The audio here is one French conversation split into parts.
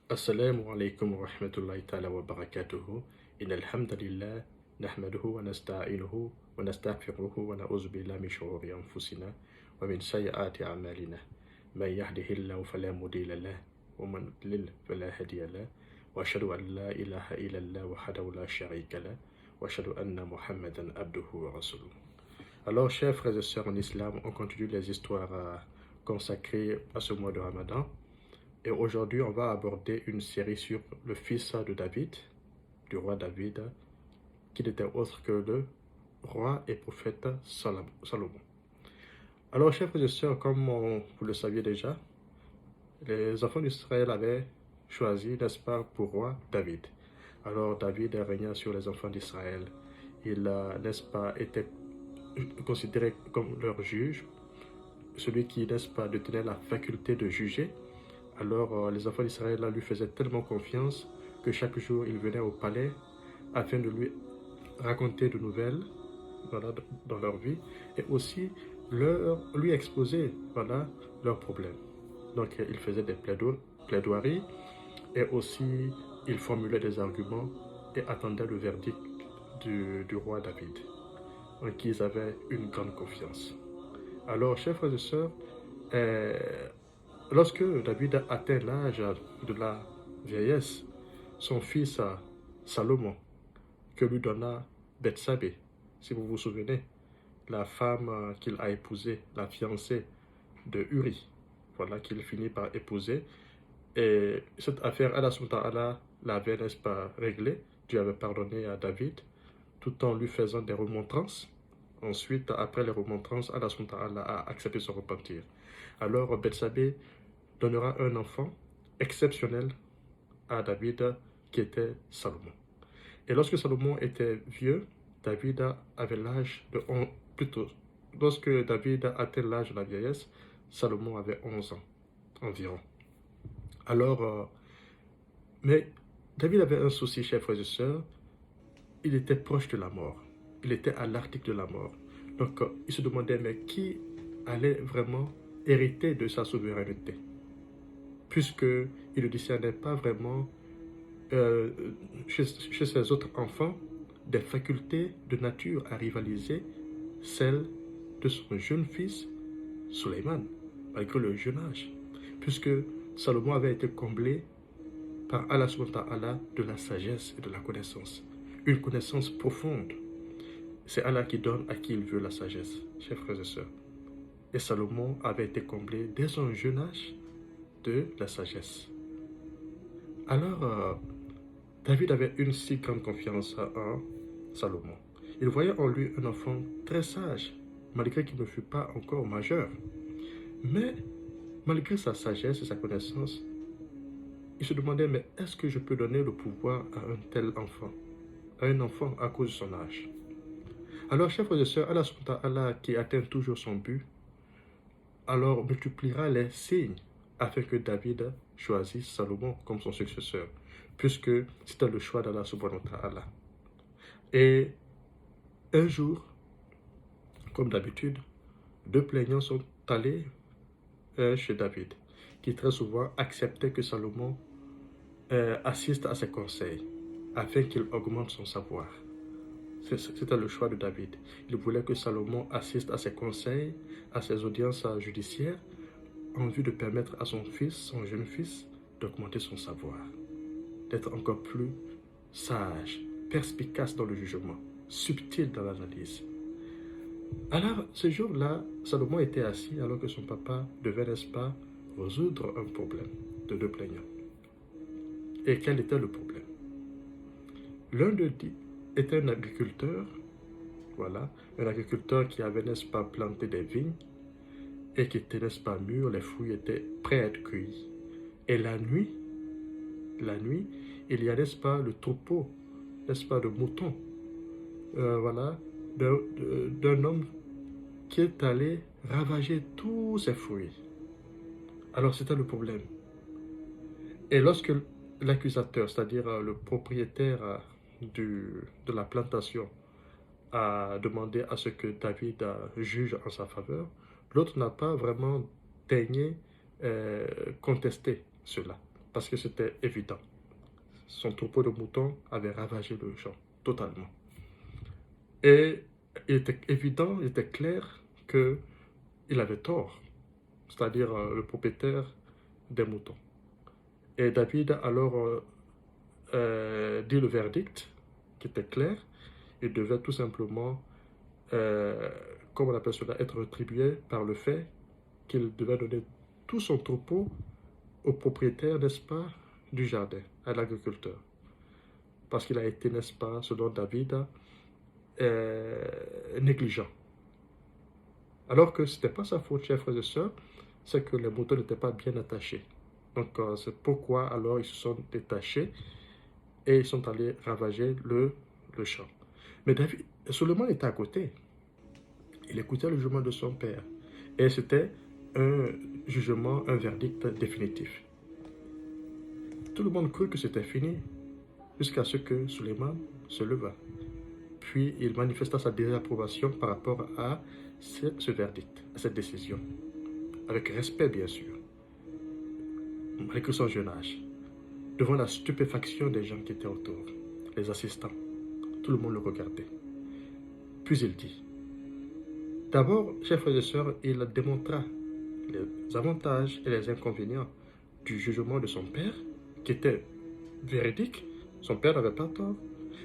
السلام عليكم ورحمة الله تعالى وبركاته. إن الحمد لله نحمده ونستعينه ونستغفره ونعوذ بالله من شرور أنفسنا ومن سيئات أعمالنا. من يهده الله فلا مضل له ومن يضلل فلا هادي له وأشهد أن لا إله إلا الله وحده لا شريك له وأشهد أن محمدا عبده ورسوله. Alors, chers frères et sœurs en islam, on continue les histoires consacrées à ce mois de Ramadan. Et aujourd'hui, on va aborder une série sur le fils de David, du roi David, qui n'était autre que le roi et prophète Salomon. Alors, chers frères et sœurs, comme vous le saviez déjà, les enfants d'Israël avaient choisi, n'est-ce pas, pour roi David. Alors, David régna sur les enfants d'Israël. Il, n'est-ce pas, était considéré comme leur juge, celui qui, n'est-ce pas, détenait la faculté de juger. Alors les enfants d'Israël lui faisaient tellement confiance que chaque jour ils venaient au palais afin de lui raconter de nouvelles, voilà, dans leur vie, et aussi lui exposer, voilà, leurs problèmes. Donc ils faisaient des plaidoiries et aussi ils formulaient des arguments et attendaient le verdict du roi David, en qui ils avaient une grande confiance. Alors, chers frères et sœurs, lorsque David atteint l'âge de la vieillesse, son fils Salomon, que lui donna Bethsabée, si vous vous souvenez, la femme qu'il a épousée, la fiancée de Uri, voilà, qu'il finit par épouser. Et cette affaire, Allah l'avait, n'est-ce pas, réglée. Dieu avait pardonné à David, tout en lui faisant des remontrances. Ensuite, après les remontrances, Allah a accepté son repentir. Alors, Bethsabée donnera un enfant exceptionnel à David, qui était Salomon. Et lorsque Salomon était vieux, David avait l'âge de 11, plutôt, lorsque David atteint l'âge de la vieillesse, Salomon avait 11 ans environ. Alors, mais David avait un souci, chers frères et sœurs, il était proche de la mort. Il était à l'article de la mort. Donc, il se demandait, mais qui allait vraiment hériter de sa souveraineté? Puisqu'il ne discernait pas vraiment chez ses autres enfants des facultés de nature à rivaliser celles de son jeune fils Suleiman, malgré le jeune âge. Puisque Salomon avait été comblé par Allah de la sagesse et de la connaissance. Une connaissance profonde. C'est Allah qui donne à qui il veut la sagesse, chers frères et sœurs. Et Salomon avait été comblé dès son jeune âge de la sagesse. Alors, David avait une si grande confiance en Salomon. Il voyait en lui un enfant très sage, malgré qu'il ne fût pas encore majeur. Mais, malgré sa sagesse et sa connaissance, il se demandait, mais est-ce que je peux donner le pouvoir à un tel enfant, à un enfant à cause de son âge? Alors, chers frères et sœurs, Allah qui atteint toujours son but, alors multipliera les signes afin que David choisisse Salomon comme son successeur, puisque c'était le choix d'Allah subhanahu wa ta'ala. Et un jour, comme d'habitude, deux plaignants sont allés chez David, qui très souvent acceptait que Salomon assiste à ses conseils, afin qu'il augmente son savoir. C'était le choix de David. Il voulait que Salomon assiste à ses conseils, à ses audiences judiciaires, en vue de permettre à son fils, son jeune fils, d'augmenter son savoir, d'être encore plus sage, perspicace dans le jugement, subtil dans l'analyse. Alors, ce jour-là, Salomon était assis alors que son papa devait, n'est-ce pas, résoudre un problème de deux plaignants. Et quel était le problème? L'un d'eux était un agriculteur, voilà, un agriculteur qui avait, n'est-ce pas, planté des vignes et qui était, n'est-ce pas, mûr, les fruits étaient prêts à être cueillis. Et la nuit, il y a, n'est-ce pas, le troupeau, n'est-ce pas, de moutons, voilà, d'un homme qui est allé ravager tous ces fruits. Alors c'était le problème. Et lorsque l'accusateur, c'est-à-dire le propriétaire de la plantation, a demandé à ce que David juge en sa faveur, l'autre n'a pas vraiment daigné contester cela. parce que c'était évident. Son troupeau de moutons avait ravagé le champ totalement. Et il était évident, il était clair qu'il avait tort, c'est-à-dire le propriétaire des moutons. Et David alors dit le verdict, qui était clair. Il devait tout simplement, comme on appelle cela, être rétribué par le fait qu'il devait donner tout son troupeau au propriétaire, n'est-ce pas, du jardin, à l'agriculteur. Parce qu'il a été, n'est-ce pas, selon David, négligent. Alors que ce n'était pas sa faute, chers frères et sœurs, c'est que les moutons n'étaient pas bien attachés. Donc c'est pourquoi alors ils se sont détachés et ils sont allés ravager le champ. Mais David, Solomon était à côté. Il écoutait le jugement de son père. Et c'était un jugement, un verdict définitif. Tout le monde crut que c'était fini, jusqu'à ce que Suleiman se leva. Puis il manifesta sa désapprobation par rapport à ce verdict, à cette décision. Avec respect, bien sûr, malgré son jeune âge, devant la stupéfaction des gens qui étaient autour, les assistants. Tout le monde le regardait. Puis il dit, d'abord, chers frères et sœurs, il démontra les avantages et les inconvénients du jugement de son père, qui était véridique. Son père n'avait pas tort,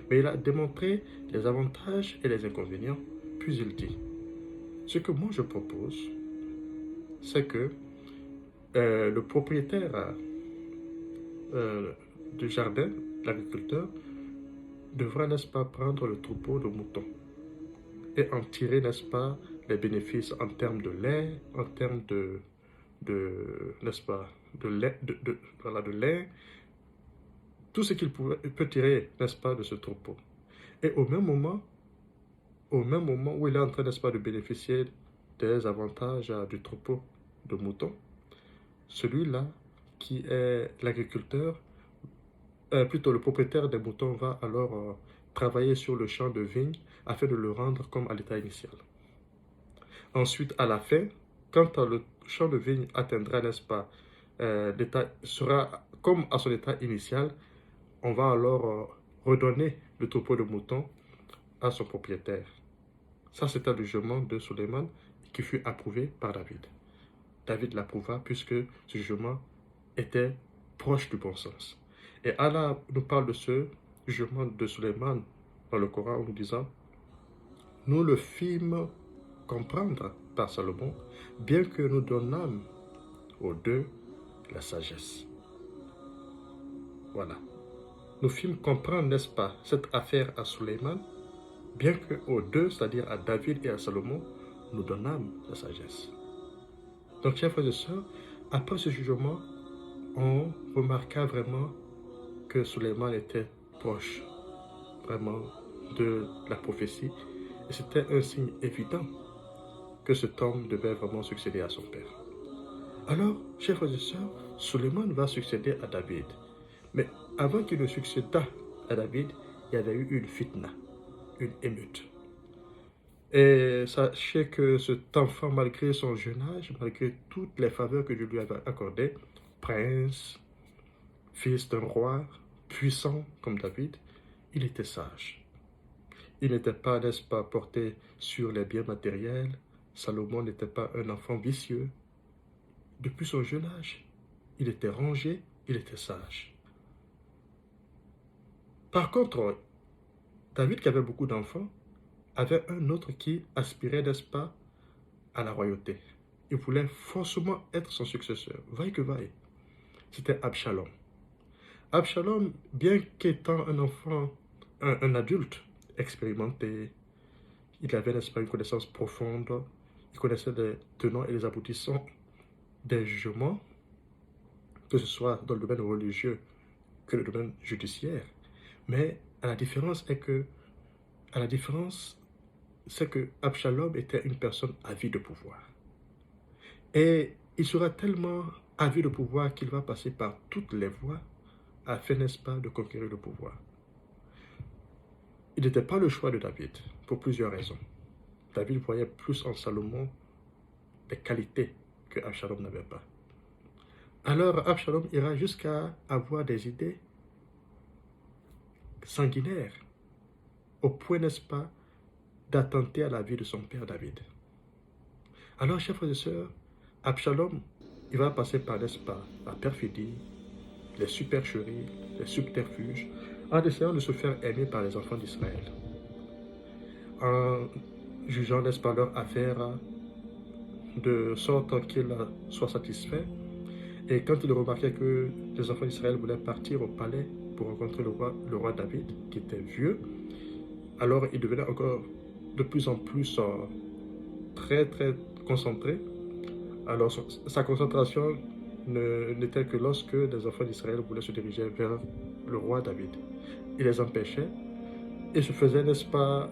mais il a démontré les avantages et les inconvénients. Puis il dit, ce que moi je propose, c'est que le propriétaire du jardin, l'agriculteur, devra, n'est-ce pas, prendre le troupeau de moutons et en tirer, n'est-ce pas, les bénéfices en termes de lait, en termes n'est-ce pas, voilà, de lait, tout ce qu'il peut tirer, n'est-ce pas, de ce troupeau. Et au même moment où il est en train, n'est-ce pas, de bénéficier des avantages du troupeau de moutons, celui-là qui est l'agriculteur, plutôt le propriétaire des moutons va alors travailler sur le champ de vigne afin de le rendre comme à l'état initial. Ensuite, à la fin, quand le champ de vigne atteindra, n'est-ce pas, l'état sera comme à son état initial, on va alors redonner le troupeau de moutons à son propriétaire. Ça, c'est un jugement de Suleiman qui fut approuvé par David. David l'approuva puisque ce jugement était proche du bon sens. Et Allah nous parle de ce jugement de Suleiman dans le Coran en nous disant, nous le fîmes comprendre par Salomon, bien que nous donnâmes aux deux la sagesse. Voilà. Nous fîmes comprendre, n'est-ce pas, cette affaire à Suleiman, bien que aux deux, c'est-à-dire à David et à Salomon, nous donnâmes la sagesse. Donc, chers frères et sœurs, après ce jugement, on remarqua vraiment que Suleiman était proche, vraiment, de la prophétie. Et c'était un signe évident que cet homme devait vraiment succéder à son père. Alors, chers frères et sœurs, Suleiman va succéder à David. Mais avant qu'il ne succédât à David, il y avait eu une fitna, une émeute. Et sachez que cet enfant, malgré son jeune âge, malgré toutes les faveurs que Dieu lui avait accordées, prince, fils d'un roi, puissant comme David, il était sage. Il n'était pas, n'est-ce pas, porté sur les biens matériels. Salomon n'était pas un enfant vicieux. Depuis son jeune âge, il était rangé, il était sage. Par contre, David, qui avait beaucoup d'enfants, avait un autre qui aspirait, n'est-ce pas, à la royauté. Il voulait forcément être son successeur, vaille que vaille. C'était Absalom. Absalom, bien qu'étant un enfant, un adulte expérimenté, il avait, n'est-ce pas, une connaissance profonde, il connaissait les tenants et les aboutissants des jugements, que ce soit dans le domaine religieux que le domaine judiciaire. Mais la différence, c'est que Absalom était une personne avide de pouvoir. Et il sera tellement avide de pouvoir qu'il va passer par toutes les voies afin, n'est-ce pas, de conquérir le pouvoir. Il n'était pas le choix de David, pour plusieurs raisons. David voyait plus en Salomon des qualités que Absalom n'avait pas. Alors Absalom ira jusqu'à avoir des idées sanguinaires, au point, n'est-ce pas, d'attenter à la vie de son père David. Alors, chers frères et sœurs, Absalom, il va passer par, n'est-ce pas, la perfidie, les supercheries, les subterfuges, en essayant de se faire aimer par les enfants d'Israël, en jugeant, n'est-ce pas, leur affaire de sorte qu'ils soient satisfaits. Et quand il remarquait que les enfants d'Israël voulaient partir au palais pour rencontrer le roi David, qui était vieux, alors il devenait encore de plus en plus très, très concentré. Alors sa concentration n'était que lorsque les enfants d'Israël voulaient se diriger vers le roi David. Il les empêchait et se faisait, n'est-ce pas,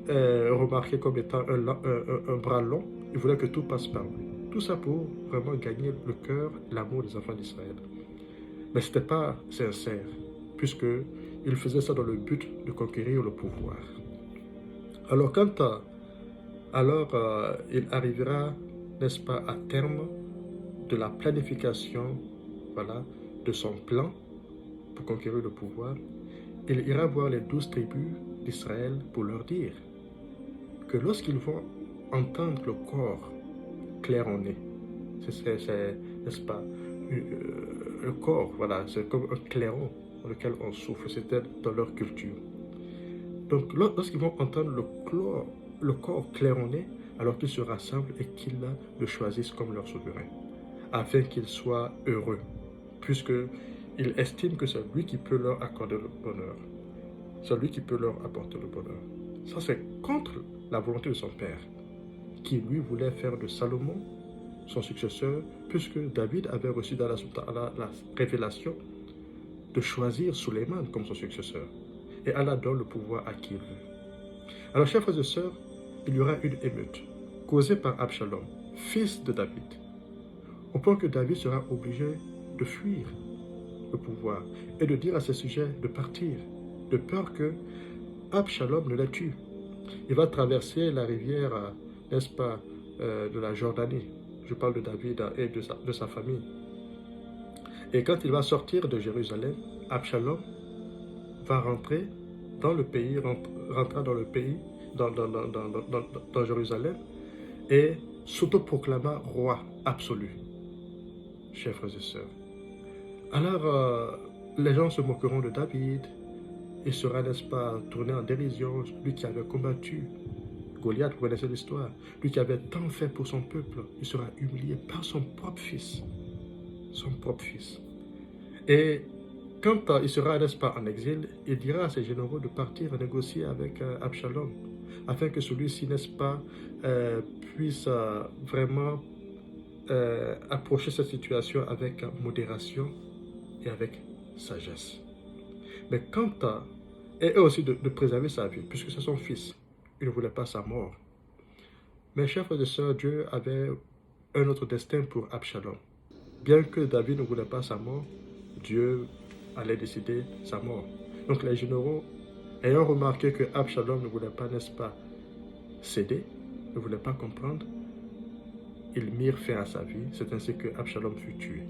remarquer comme étant un bras long. Il voulait que tout passe par lui. Tout ça pour vraiment gagner le cœur, l'amour des enfants d'Israël. Mais ce n'était pas sincère, puisqu'il faisait ça dans le but de conquérir le pouvoir. Alors il arrivera, n'est-ce pas, à terme de la planification, voilà, de son plan pour conquérir le pouvoir, il ira voir les 12 tribus d'Israël pour leur dire que lorsqu'ils vont entendre le corps claironner, n'est-ce pas, le corps, voilà, c'est comme un clairon dans lequel on souffle, c'était dans leur culture. Donc lorsqu'ils vont entendre le corps claironner, alors qu'ils se rassemblent et qu'ils le choisissent comme leur souverain, afin qu'ils soient heureux, puisqu'ils estiment que c'est lui qui peut leur accorder le bonheur, c'est lui qui peut leur apporter le bonheur. Ça, c'est contre la volonté de son père, qui lui voulait faire de Salomon son successeur, puisque David avait reçu dans la révélation de choisir Suleiman comme son successeur. Et Allah donne le pouvoir à qui il veut. Alors, chers frères et sœurs, il y aura une émeute causée par Absalom, fils de David, au point que David sera obligé de fuir le pouvoir et de dire à ses sujets de partir, de peur que Absalom ne les tue. Il va traverser la rivière, n'est-ce pas, de la Jordanie. Je parle de David et de sa famille. Et quand il va sortir de Jérusalem, Absalom va rentrer dans le pays, rentra dans le pays, dans Jérusalem, et s'autoproclama roi absolu, chers frères et sœurs. Alors, les gens se moqueront de David, il sera, n'est-ce pas, tourné en dérision, lui qui avait combattu Goliath, vous connaissez l'histoire, lui qui avait tant fait pour son peuple, il sera humilié par son propre fils. Son propre fils. Et quand il sera, n'est-ce pas, en exil, il dira à ses généraux de partir négocier avec Absalom, afin que celui-ci, n'est-ce pas, puisse vraiment approcher cette situation avec modération et avec sagesse. Mais et aussi de préserver sa vie, puisque c'est son fils, il ne voulait pas sa mort. Mes chers frères et sœurs, Dieu avait un autre destin pour Absalom. Bien que David ne voulait pas sa mort, Dieu allait décider sa mort. Donc les généraux, ayant remarqué que Absalom ne voulait pas, n'est-ce pas, céder, ne voulait pas comprendre, ils mirent fin à sa vie. C'est ainsi que Absalom fut tué.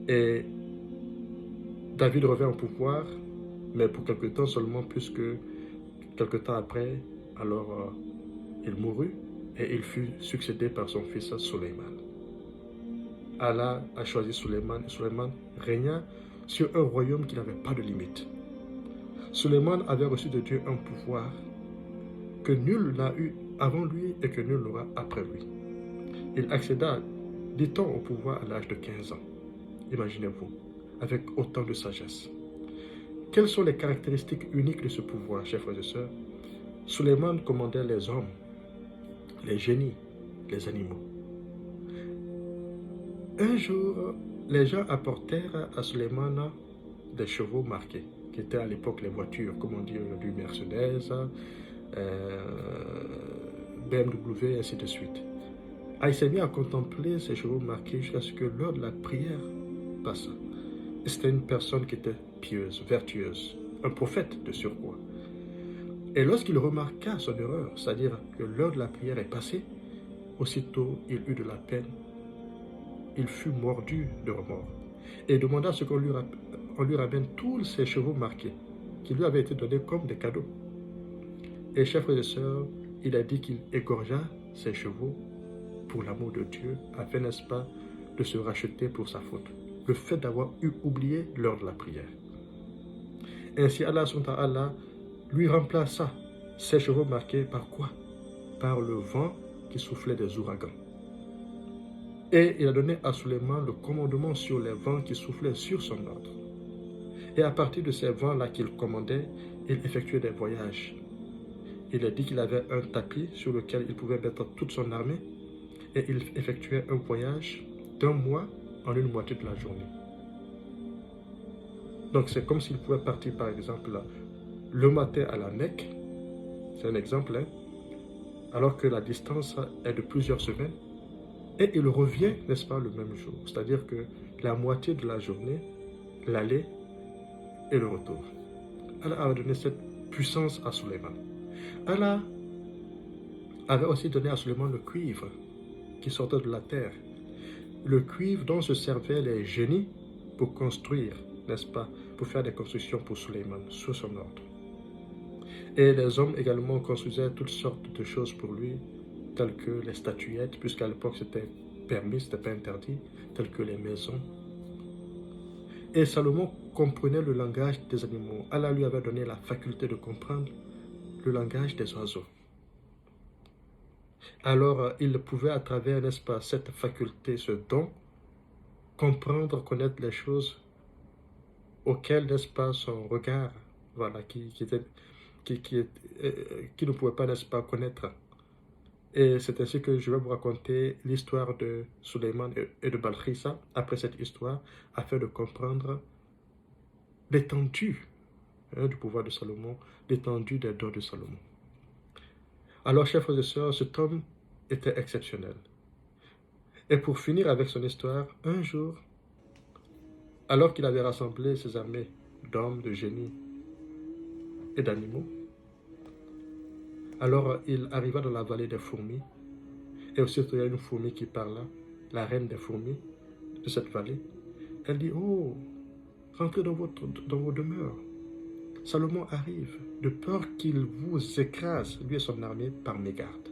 Et David revint au pouvoir, mais pour quelque temps seulement, puisque quelque temps après, alors il mourut et il fut succédé par son fils Suleiman. Allah a choisi Suleiman et Suleiman régna sur un royaume qui n'avait pas de limite. Suleiman avait reçu de Dieu un pouvoir que nul n'a eu avant lui et que nul n'aura après lui. Il accéda, dit-on, au pouvoir à l'âge de 15 ans. Imaginez-vous, avec autant de sagesse. Quelles sont les caractéristiques uniques de ce pouvoir, chers frères et sœurs? Suleiman commandait les hommes, les génies, les animaux. Un jour, les gens apportèrent à Suleiman des chevaux marqués, qui étaient à l'époque les voitures, comme on dit aujourd'hui, Mercedes, BMW, et ainsi de suite. Il s'est mis à contempler ces chevaux marqués jusqu'à ce que l'heure de la prière passe. C'était une personne qui était pieuse, vertueuse, un prophète de surcroît. Et lorsqu'il remarqua son erreur, c'est-à-dire que l'heure de la prière est passée, aussitôt il eut de la peine il fut mordu de remords et demanda ce qu'on on lui ramène tous ses chevaux marqués qui lui avaient été donnés comme des cadeaux. Et chers frères et sœurs, il a dit qu'il égorgea ses chevaux pour l'amour de Dieu, afin, n'est-ce pas, de se racheter pour sa faute. Le fait d'avoir oublié l'heure de la prière. Ainsi, Allah lui remplaça ses chevaux marqués par quoi? Par le vent qui soufflait des ouragans. Et il a donné à Suleiman le commandement sur les vents qui soufflaient sur son ordre. Et à partir de ces vents-là qu'il commandait, il effectuait des voyages. Il a dit qu'il avait un tapis sur lequel il pouvait mettre toute son armée et il effectuait un voyage d'1 mois en une moitié de la journée. Donc c'est comme s'il pouvait partir par exemple le matin à la Mecque, c'est un exemple, hein, alors que la distance est de plusieurs semaines, et il revient, n'est-ce pas, le même jour. C'est-à-dire que la moitié de la journée, l'aller et le retour. Allah a donné cette puissance à Suleiman. Allah avait aussi donné à Suleiman le cuivre qui sortait de la terre. Le cuivre dont se servaient les génies pour construire, n'est-ce pas, pour faire des constructions pour Suleiman, sous son ordre. Et les hommes également construisaient toutes sortes de choses pour lui, telles que les statuettes, puisqu'à l'époque c'était permis, c'était pas interdit, telles que les maisons. Et Salomon comprenait le langage des animaux. Allah lui avait donné la faculté de comprendre le langage des oiseaux. Alors, il pouvait, à travers, n'est-ce pas, cette faculté, ce don, comprendre, connaître les choses auxquelles, n'est-ce pas, son regard, voilà, qui ne pouvait pas, n'est-ce pas, connaître. Et c'est ainsi que je vais vous raconter l'histoire de Suleiman et de Balkhisa, après cette histoire, afin de comprendre l'étendue du pouvoir de Salomon, l'étendue des dons de Salomon. Alors, chers frères et sœurs, cet homme était exceptionnel. Et pour finir avec son histoire, un jour, alors qu'il avait rassemblé ses armées d'hommes, de génies et d'animaux, alors il arriva dans la vallée des fourmis, et aussitôt il y a une fourmi qui parla, la reine des fourmis de cette vallée. Elle dit: oh, rentrez dans vos demeures. Salomon arrive, de peur qu'il vous écrase, lui et son armée, par mégarde.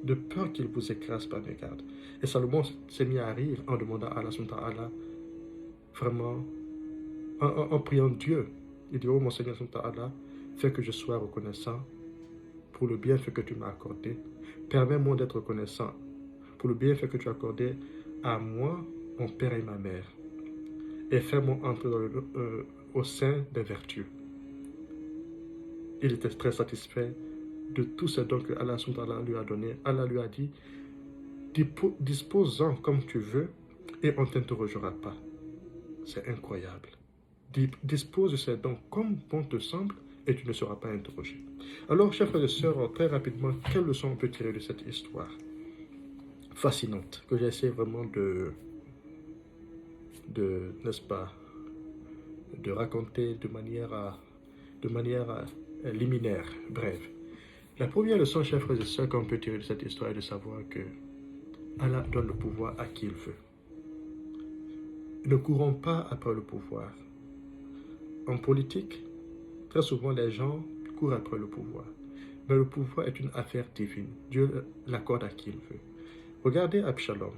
De peur qu'il vous écrase par mégarde. Et Salomon s'est mis à rire en demandant à Allah, vraiment, en priant Dieu. Il dit: oh mon Seigneur, fais que je sois reconnaissant pour le bienfait que tu m'as accordé. Permets-moi d'être reconnaissant pour le bienfait que tu as accordé à moi, mon père et ma mère. Et fais-moi entrer au sein des vertus. Il était très satisfait de tous ces dons que Allah lui a donnés. Allah lui a dit: dispose-en comme tu veux et on ne t'interrogera pas. C'est incroyable. Dispose de ces dons comme bon te semble et tu ne seras pas interrogé. Alors, chers frères et sœurs, très rapidement, quelle leçon on peut tirer de cette histoire fascinante que j'essaie vraiment n'est-ce pas, de raconter de manière liminaire, bref. La première leçon, chers frères et sœurs, qu'on peut tirer de cette histoire est de savoir que Allah donne le pouvoir à qui il veut. Ne courons pas après le pouvoir. En politique, très souvent les gens courent après le pouvoir. Mais le pouvoir est une affaire divine. Dieu l'accorde à qui il veut. Regardez Absalom,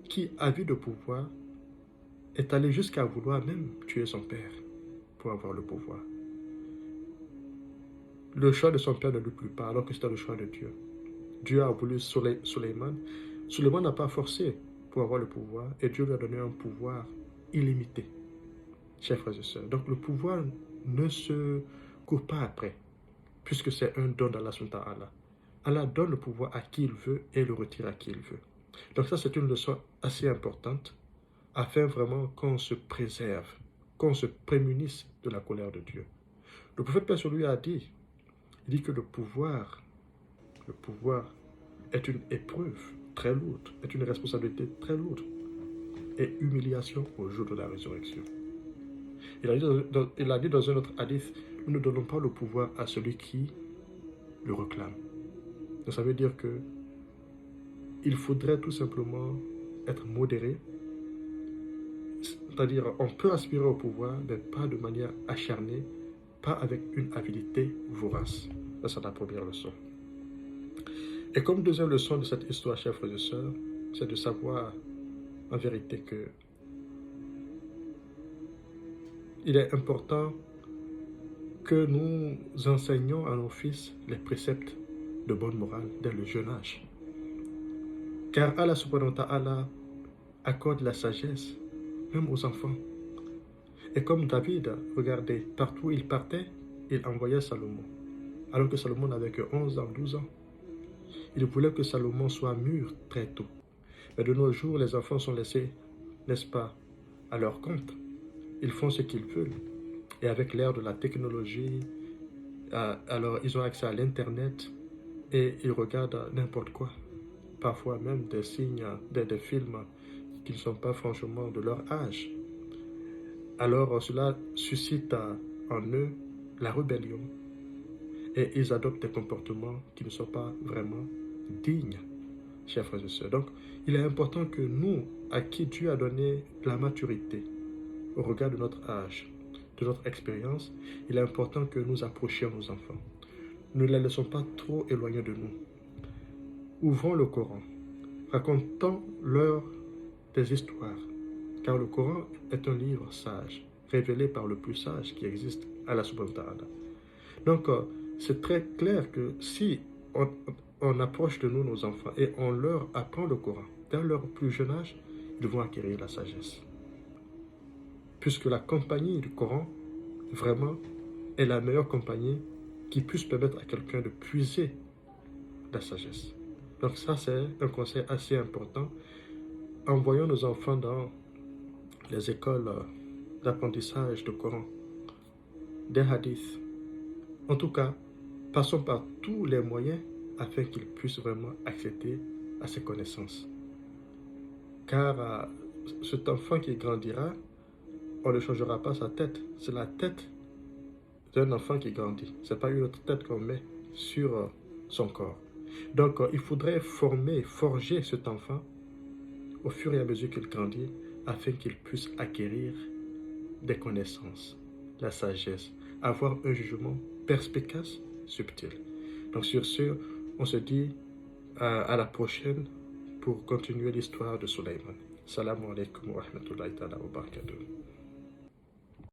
qui, avide de pouvoir, est allé jusqu'à vouloir même tuer son père pour avoir le pouvoir. Le choix de son père ne lui plut pas, alors que c'était le choix de Dieu. Dieu a voulu Suleiman. Suleiman n'a pas forcé pour avoir le pouvoir, et Dieu lui a donné un pouvoir illimité. Chers frères et sœurs, donc le pouvoir ne se court pas après, puisque c'est un don d'Allah subhanahu wa ta'ala. Allah donne le pouvoir à qui il veut et le retire à qui il veut. Donc ça, c'est une leçon assez importante, afin vraiment qu'on se préserve, qu'on se prémunisse de la colère de Dieu. Le prophète paix sur lui a dit, il dit que le pouvoir est une épreuve très lourde, est une responsabilité très lourde, et humiliation au jour de la résurrection. Il a dit dans un autre hadith, nous ne donnons pas le pouvoir à celui qui le réclame. Donc ça veut dire que il faudrait tout simplement être modéré. C'est-à-dire, on peut aspirer au pouvoir, mais pas de manière acharnée, pas avec une avidité vorace. Ça, c'est la première leçon. Et comme deuxième leçon de cette histoire, chers frères et sœurs, c'est de savoir en vérité que il est important que nous enseignions à nos fils les préceptes de bonne morale dès le jeune âge. Car Allah subhanahu wa ta'ala accorde la sagesse même aux enfants. Et comme David, regardez, partout où il partait, il envoyait Salomon. Alors que Salomon n'avait que 11 ans, 12 ans. Il voulait que Salomon soit mûr très tôt. Mais de nos jours, les enfants sont laissés, n'est-ce pas, à leur compte. Ils font ce qu'ils veulent. Et avec l'ère de la technologie, alors ils ont accès à l'Internet et ils regardent n'importe quoi. Parfois même des signes, des films qui ne sont pas franchement de leur âge. Alors cela suscite en eux la rébellion et ils adoptent des comportements qui ne sont pas vraiment dignes, chers frères et sœurs. Donc, il est important que nous, à qui Dieu a donné la maturité, au regard de notre âge, de notre expérience, il est important que nous approchions nos enfants. Ne les laissons pas trop éloignés de nous. Ouvrons le Coran, racontons-leur des histoires, car le Coran est un livre sage, révélé par le plus sage qui existe, Allah subhanahu wa ta'ala. Donc, c'est très clair que si on approche de nous nos enfants et on leur apprend le Coran, dès leur plus jeune âge, ils vont acquérir la sagesse. Puisque la compagnie du Coran, vraiment, est la meilleure compagnie qui puisse permettre à quelqu'un de puiser la sagesse. Donc ça, c'est un conseil assez important. Envoyons nos enfants dans les écoles d'apprentissage du Coran, des hadiths. En tout cas, passons par tous les moyens afin qu'ils puissent vraiment accéder à ces connaissances. Car cet enfant qui grandira, on ne changera pas sa tête. C'est la tête d'un enfant qui grandit. Ce n'est pas une autre tête qu'on met sur son corps. Donc, il faudrait forger cet enfant au fur et à mesure qu'il grandit afin qu'il puisse acquérir des connaissances, la sagesse, avoir un jugement perspicace, subtil. Donc, sur ce, on se dit à la prochaine pour continuer l'histoire de Sulaiman. Salam alaikum wa rahmatullahi wa barakatuh.